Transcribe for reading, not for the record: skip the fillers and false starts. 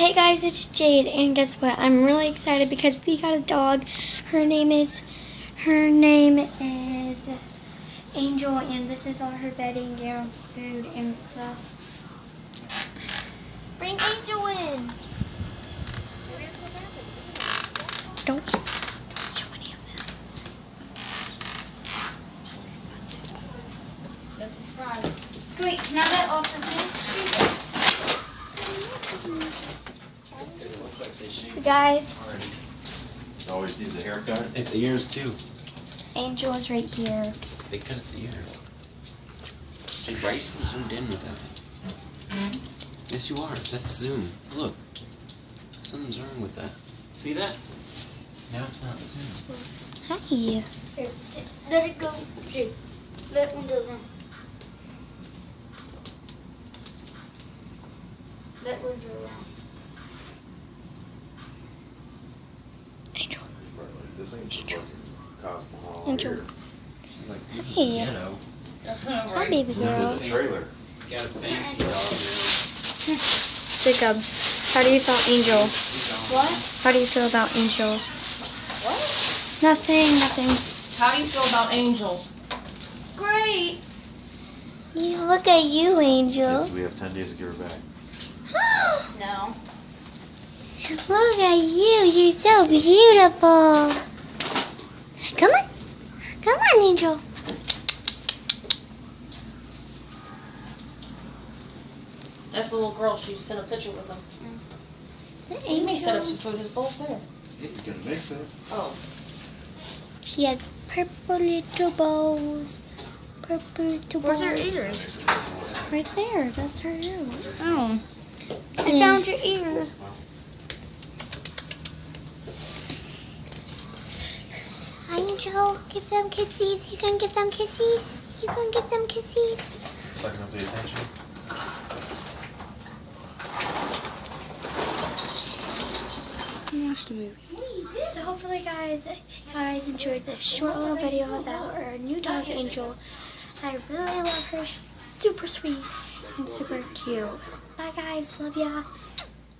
Hey guys, it's Jade, and guess what? I'm really excited because we got a dog. Her name is Angel, and this is all her bedding and food and stuff. Bring Angel in. Don't show any of them. That's a surprise. Wait, can I let off the thing? So guys, Always needs a haircut. It's ears too. Angel is right here. They cut its ears. Hey, Bryce, you zoomed in with that. Yes, you are. That's zoom. Look. Something's wrong with that. See that? Now it's not zoom. Hi. Here, let it go. Jake. Let window down. Let window down. Angel. This ain't fucking Cosmo Angel. here. She's like, this is Hey. ghetto. Hi, baby This is girl. the trailer. Got a fancy dog Jacob, how do you feel, Angel? What? How do you feel about Angel? What? Nothing. How do you feel about Angel? Great. You look at you, Angel. We have 10 days to give her back. No. Look at you. You're so beautiful. Come on. Come on, Angel. That's the little girl. She sent a picture with him. The You may set up Angel. some food. His bowl's there. You can mix it. Oh. She has purple little bows. Purple little bows. Where's her ears? Right there. That's her ears. Oh. I found your ear. Angel, give them kisses. You can give them kisses. You can give them kisses. Sucking up the attention. Watch the movie. So hopefully guys enjoyed this short little video about our new dog Angel. I really love her. She's super sweet and super cute. Bye guys, love ya.